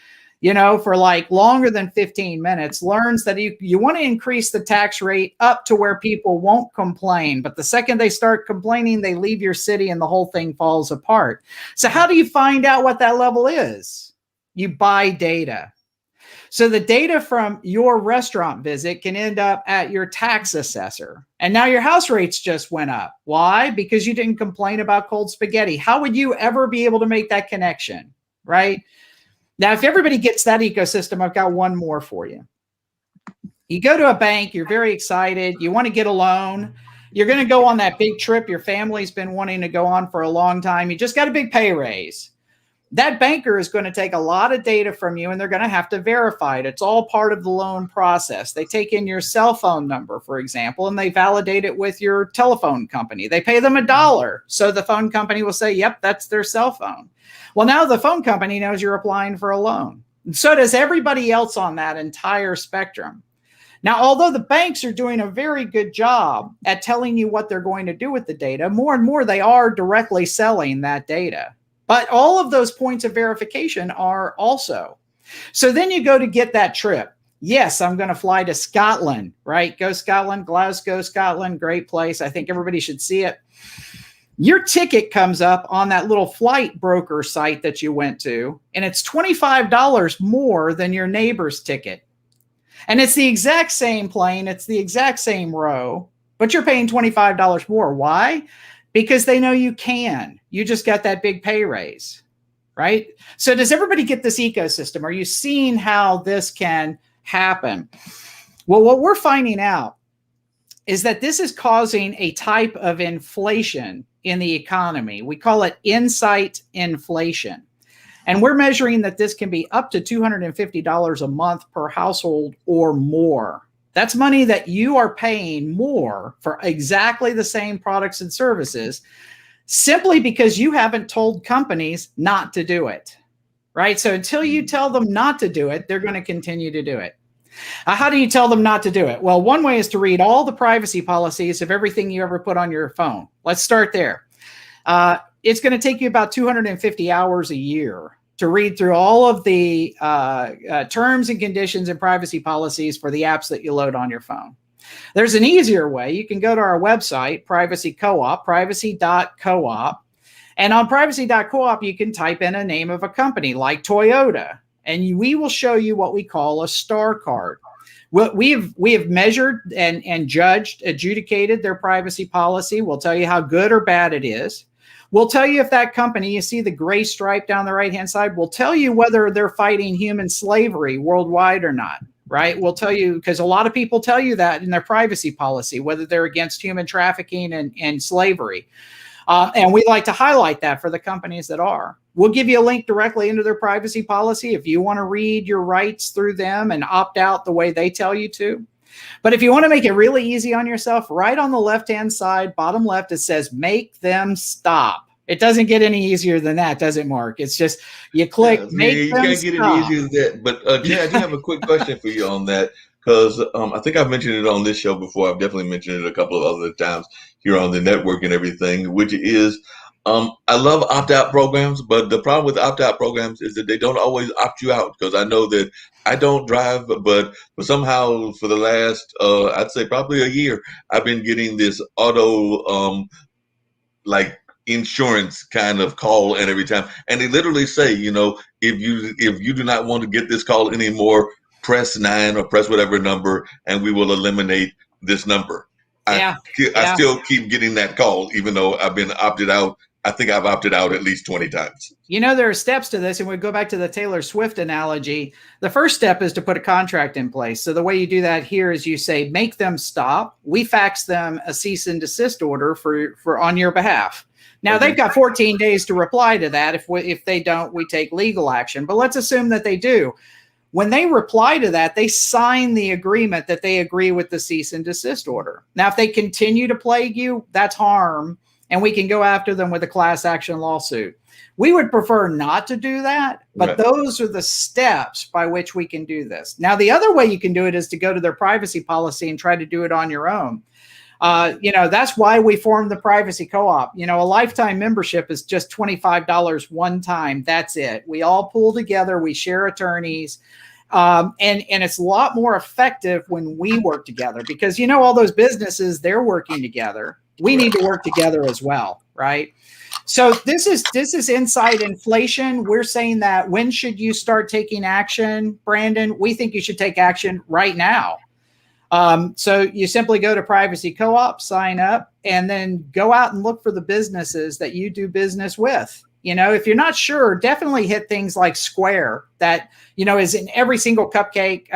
for like longer than 15 minutes, learns that you want to increase the tax rate up to where people won't complain. But the second they start complaining, they leave your city and the whole thing falls apart. So how do you find out what that level is? You buy data. So the data from your restaurant visit can end up at your tax assessor. And now your house rates just went up. Why? Because you didn't complain about cold spaghetti. How would you ever be able to make that connection, right? Now, if everybody gets that ecosystem, I've got one more for you. You go to a bank, you're very excited, you want to get a loan, you're going to go on that big trip your family's been wanting to go on for a long time, you just got a big pay raise. That banker is going to take a lot of data from you and they're going to have to verify it. It's all part of the loan process. They take in your cell phone number, for example, and they validate it with your telephone company. They pay them $1. So the phone company will say, yep, that's their cell phone. Well, now the phone company knows you're applying for a loan. And so does everybody else on that entire spectrum. Now, although the banks are doing a very good job at telling you what they're going to do with the data, more and more they are directly selling that data. But all of those points of verification are also. So then you go to get that trip. Yes, I'm going to fly to Scotland, right? Go Scotland, Glasgow, Scotland, great place. I think everybody should see it. Your ticket comes up on that little flight broker site that you went to, and it's $25 more than your neighbor's ticket. And it's the exact same plane, it's the exact same row, but you're paying $25 more. Why? Because they know you can. You just got that big pay raise, right? So does everybody get this ecosystem? Are you seeing how this can happen? Well, what we're finding out is that this is causing a type of inflation in the economy. We call it insight inflation. And we're measuring that this can be up to $250 a month per household or more. That's money that you are paying more for exactly the same products and services simply because you haven't told companies not to do it, right? So until you tell them not to do it, they're going to continue to do it. How do you tell them not to do it? Well, one way is to read all the privacy policies of everything you ever put on your phone. Let's start there. It's going to take you about 250 hours a year to read through all of the terms and conditions and privacy policies for the apps that you load on your phone. There's an easier way. You can go to our website, Privacy Co-op, privacy.coop. And on privacy.coop, you can type in a name of a company like Toyota, and we will show you what we call a star card. We have measured and judged, adjudicated their privacy policy. We'll tell you how good or bad it is. We'll tell you if that company, you see the gray stripe down the right-hand side, we'll tell you whether they're fighting human slavery worldwide or not, right? We'll tell you, because a lot of people tell you that in their privacy policy, whether they're against human trafficking and slavery. And we like to highlight that for the companies that are. We'll give you a link directly into their privacy policy if you want to read your rights through them and opt out the way they tell you to. But if you want to make it really easy on yourself, right on the left-hand side, bottom left, it says, make them stop. It doesn't get any easier than that, does it, Mark? It's just, you click, make them stop. You can't get any easier than that. But Jay, I do have a quick question for you on that, because I think I've mentioned it on this show before. I've definitely mentioned it a couple of other times here on the network and everything, which is, I love opt-out programs, but the problem with opt-out programs is that they don't always opt you out, because I know that I don't drive, but somehow for the last, I'd say probably a year, I've been getting this auto, like insurance kind of call, and every time, and they literally say, you know, if you do not want to get this call anymore, press 9 or press whatever number, and we will eliminate this number. I still keep getting that call, even though I've been opted out. I think I've opted out at least 20 times. You know, there are steps to this, and we go back to the Taylor Swift analogy. The first step is to put a contract in place. So the way you do that here is you say, make them stop. We fax them a cease and desist order for on your behalf. Now, they've got 14 days to reply to that. If they don't, we take legal action. But let's assume that they do. When they reply to that, they sign the agreement that they agree with the cease and desist order. Now, if they continue to plague you, that's harm, and we can go after them with a class action lawsuit. We would prefer not to do that, but those are the steps by which we can do this. Now, the other way you can do it is to go to their privacy policy and try to do it on your own. You know, that's why we formed the Privacy Co-op. You know, a lifetime membership is just $25 one time. That's it. We all pull together. We share attorneys. And it's a lot more effective when we work together, because, you know, all those businesses, they're working together. We need to work together as well, right? So this is inside inflation. We're saying that when should you start taking action, Brandon? We think you should take action right now. So you simply go to Privacy Co-op, sign up, and then go out and look for the businesses that you do business with. You know, if you're not sure, definitely hit things like Square that, you know, is in every single cupcake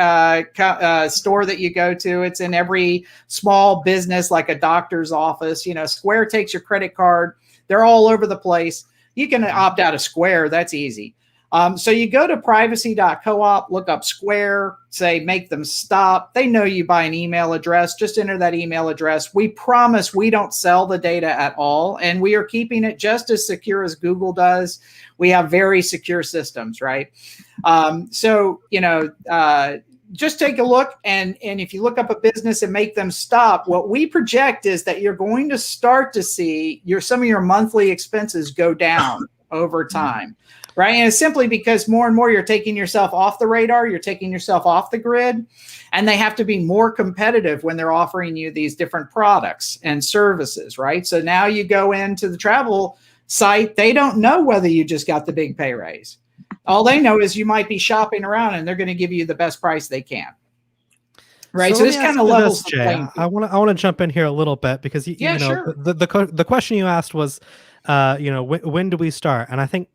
store that you go to. It's in every small business, like a doctor's office. You know, Square takes your credit card. They're all over the place. You can opt out of Square. That's easy. So you go to privacy.coop, look up Square, say, make them stop. They know you by an email address. Just enter that email address. We promise we don't sell the data at all. And we are keeping it just as secure as Google does. We have very secure systems, right? So, you know, just take a look. And if you look up a business and make them stop, what we project is that you're going to start to see some of your monthly expenses go down over time. Right. And it's simply because more and more you're taking yourself off the radar, you're taking yourself off the grid, and they have to be more competitive when they're offering you these different products and services. Right. So now you go into the travel site, they don't know whether you just got the big pay raise. All they know is you might be shopping around and they're going to give you the best price they can. Right. So this kind of levels the playing field. I want to jump in here a little bit because you know, sure. the question you asked was, you know, when do we start? And I think,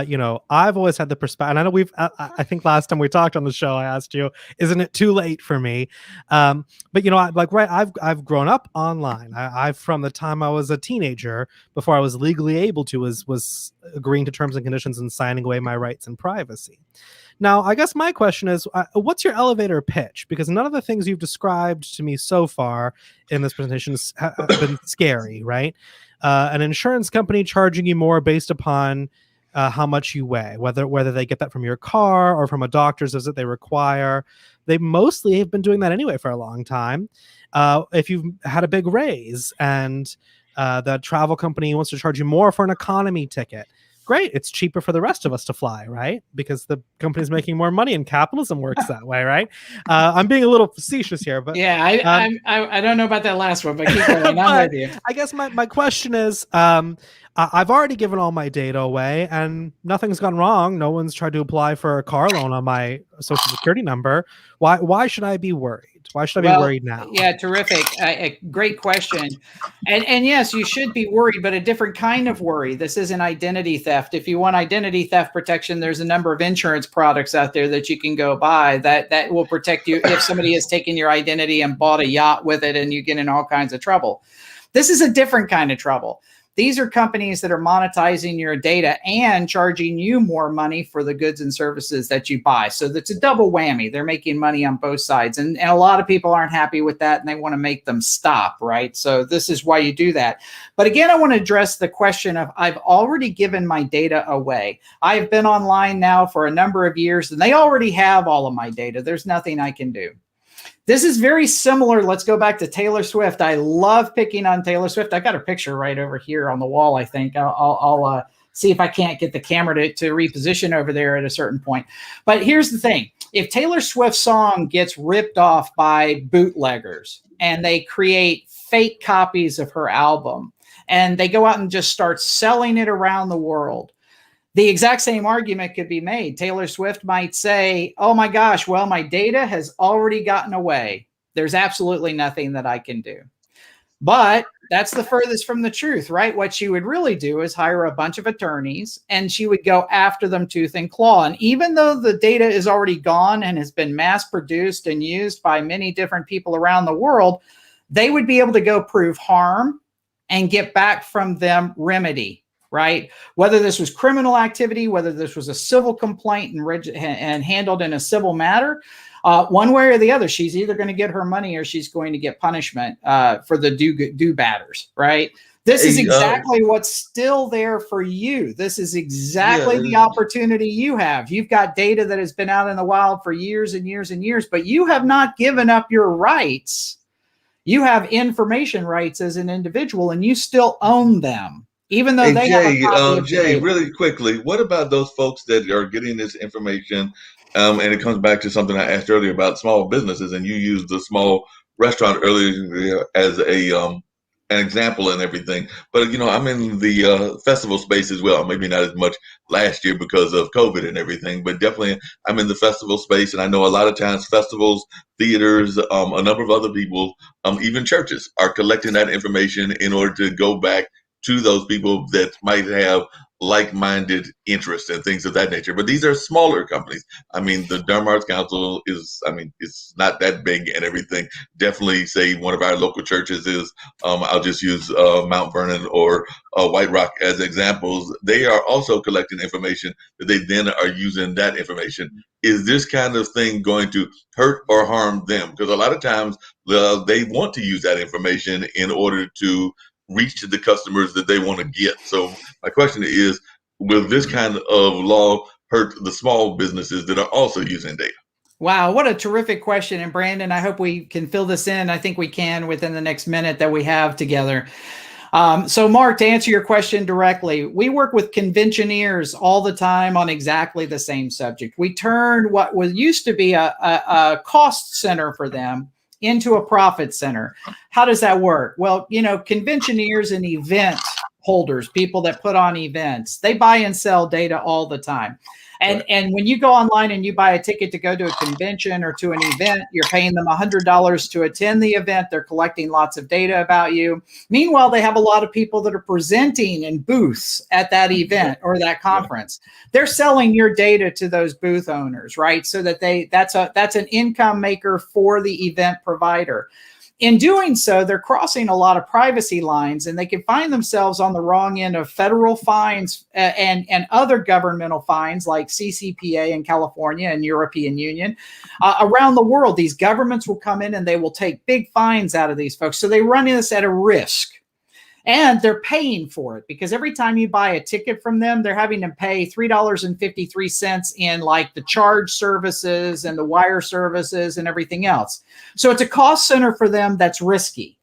you know, I've always had the perspective, and I know I think last time we talked on the show, I asked you, isn't it too late for me? But you know, I've grown up online. I've from the time I was a teenager, before I was legally able to, was agreeing to terms and conditions and signing away my rights and privacy. Now, I guess my question is, what's your elevator pitch? Because none of the things you've described to me so far in this presentation have been scary, right? An insurance company charging you more based upon how much you weigh, whether they get that from your car or from a doctor's visit they require. They mostly have been doing that anyway for a long time. If you've had a big raise and the travel company wants to charge you more for an economy ticket, great, it's cheaper for the rest of us to fly, right? Because the company's making more money and capitalism works that way, right? I'm being a little facetious here, but yeah, I don't know about that last one, but keep going. I'm with you. I guess my question is, I've already given all my data away and nothing's gone wrong. No one's tried to apply for a car loan on my social security number. Why should I be worried? Why should I be worried now? Yeah, terrific. A great question. And yes, you should be worried, but a different kind of worry. This isn't identity theft. If you want identity theft protection, there's a number of insurance products out there that you can go buy that will protect you if somebody has taken your identity and bought a yacht with it and you get in all kinds of trouble. This is a different kind of trouble. These are companies that are monetizing your data and charging you more money for the goods and services that you buy. So that's a double whammy. They're making money on both sides. And a lot of people aren't happy with that and they want to make them stop, right? So this is why you do that. But again, I want to address the question of I've already given my data away. I've been online now for a number of years and they already have all of my data. There's nothing I can do. This is very similar. Let's go back to Taylor Swift. I love picking on Taylor Swift. I got a picture right over here on the wall, I think. I'll see if I can't get the camera to reposition over there at a certain point. But here's the thing. If Taylor Swift's song gets ripped off by bootleggers and they create fake copies of her album and they go out and just start selling it around the world, the exact same argument could be made. Taylor Swift might say, oh my gosh, well, my data has already gotten away. There's absolutely nothing that I can do. But that's the furthest from the truth, right? What she would really do is hire a bunch of attorneys and she would go after them tooth and claw. And even though the data is already gone and has been mass produced and used by many different people around the world, they would be able to go prove harm and get back from them remedy. Right? Whether this was criminal activity, whether this was a civil complaint and handled in a civil matter, one way or the other, she's either going to get her money or she's going to get punishment for the do-batters, right? This is exactly what's still there for you. This is exactly the opportunity you have. You've got data that has been out in the wild for years and years and years, but you have not given up your rights. You have information rights as an individual and you still own them. Even though they Jay, really quickly, what about those folks that are getting this information? And it comes back to something I asked earlier about small businesses, and you used the small restaurant earlier as an example and everything. But you know, I'm in the festival space as well. Maybe not as much last year because of COVID and everything, but definitely I'm in the festival space, and I know a lot of times festivals, theaters, a number of other people, even churches, are collecting that information in order to go back to those people that might have like-minded interests and things of that nature. But these are smaller companies. I mean, the Durham Arts Council is, I mean, it's not that big and everything. Definitely say one of our local churches is, I'll just use Mount Vernon or White Rock as examples. They are also collecting information that they then are using that information. Is this kind of thing going to hurt or harm them? Because a lot of times they want to use that information in order to reach the customers that they want to get. So my question is, will this kind of law hurt the small businesses that are also using data? Wow, what a terrific question. And Brandon, I hope we can fill this in. I think we can within the next minute that we have together. So Mark, to answer your question directly, we work with conventioneers all the time on exactly the same subject. We turned what was used to be a cost center for them into a profit center. How does that work? Well, you know, conventioneers and event holders, people that put on events, they buy and sell data all the time. And when you go online and you buy a ticket to go to a convention or to an event, you're paying them $100 to attend the event. They're collecting lots of data about you. Meanwhile, they have a lot of people that are presenting in booths at that event or that conference. They're selling your data to those booth owners, right? So that that's an income maker for the event provider. In doing so, they're crossing a lot of privacy lines, and they can find themselves on the wrong end of federal fines and other governmental fines like CCPA in California and European Union. Around the world, these governments will come in and they will take big fines out of these folks. So they run this at a risk. And they're paying for it because every time you buy a ticket from them, they're having to pay $3.53 in like the charge services and the wire services and everything else. So it's a cost center for them that's risky.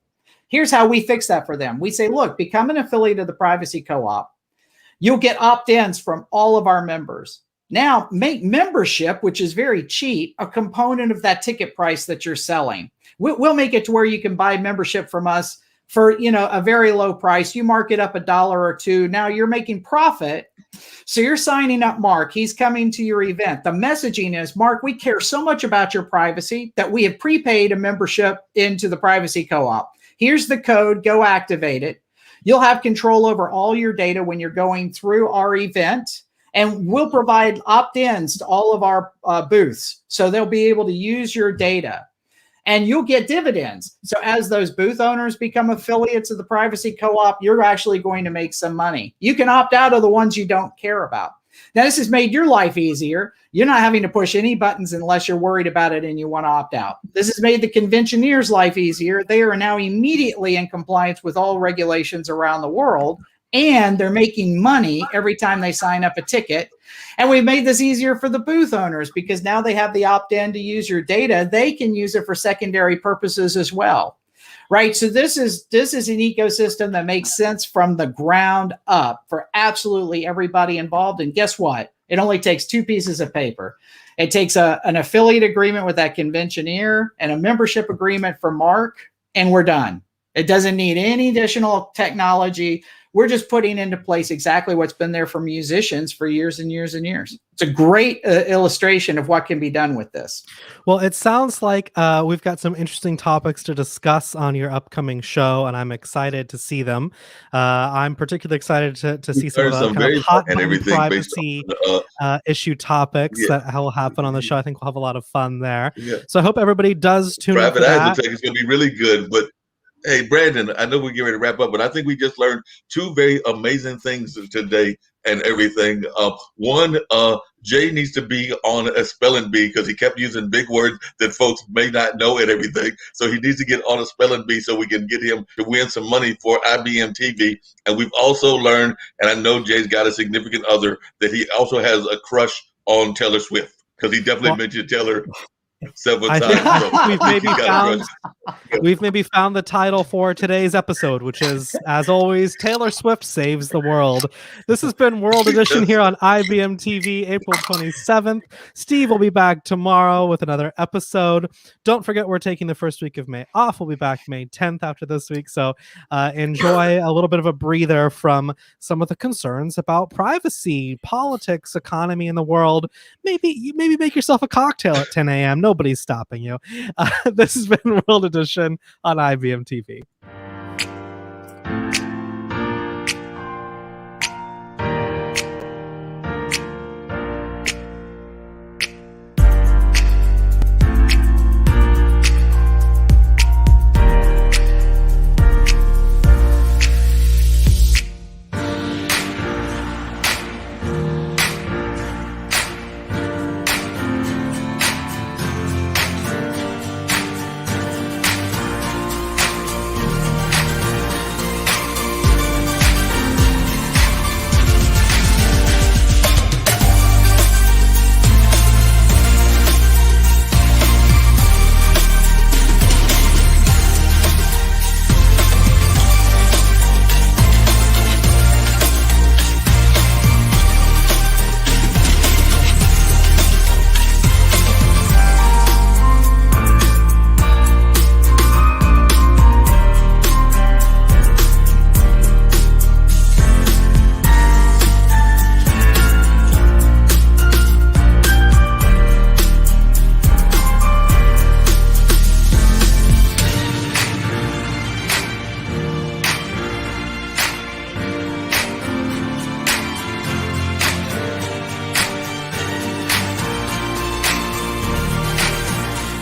Here's how we fix that for them. We say, look, become an affiliate of the Privacy Co-op. You'll get opt-ins from all of our members. Now make membership, which is very cheap, a component of that ticket price that you're selling. We'll make it to where you can buy membership from us for, you know, a very low price. You mark it up $1 or $2. Now you're making profit. So you're signing up Mark. He's coming to your event. The messaging is, Mark, we care so much about your privacy that we have prepaid a membership into the Privacy Co-op. Here's the code. Go activate it. You'll have control over all your data when you're going through our event. And we'll provide opt-ins to all of our booths. So they'll be able to use your data. And you'll get dividends. So as those booth owners become affiliates of the Privacy Co-op, you're actually going to make some money. You can opt out of the ones you don't care about. Now, this has made your life easier. You're not having to push any buttons unless you're worried about it and you want to opt out. This has made the conventioneers' life easier. They are now immediately in compliance with all regulations around the world, and they're making money every time they sign up a ticket. And we've made this easier for the booth owners because now they have the opt-in to use your data. They can use it for secondary purposes as well, right? So this is an ecosystem that makes sense from the ground up for absolutely everybody involved. And guess what? It only takes 2 pieces of paper. It takes an affiliate agreement with that conventioneer and a membership agreement for Mark, and we're done. It doesn't need any additional technology. We're just putting into place exactly what's been there for musicians for years and years and years. It's a great illustration of what can be done with this. Well, it sounds like we've got some interesting topics to discuss on your upcoming show, and I'm excited to see them. I'm particularly excited to see some of the kind of hot privacy issue topics that will happen on the show. I think we'll have a lot of fun there. Yeah. So I hope everybody does tune in. Private Eyes looks like it's going to be really good, but hey, Brandon, I know we're getting ready to wrap up, but I think we just learned 2 very amazing things today and everything. One, Jay needs to be on a spelling bee because he kept using big words that folks may not know and everything. So he needs to get on a spelling bee so we can get him to win some money for IBMTV. And we've also learned, and I know Jay's got a significant other, that he also has a crush on Taylor Swift because he definitely mentioned Taylor several times. We've maybe found the title for today's episode, which is, as always, Taylor Swift Saves the World. This has been World Edition here on IBMTV, April 27th. Steve will be back tomorrow with another episode. Don't forget, we're taking the first week of May off. We'll be back May 10th after this week. So enjoy a little bit of a breather from some of the concerns about privacy, politics, economy in the world. Maybe make yourself a cocktail at 10 a.m. Nobody's stopping you. This has been World Edition on IBM TV.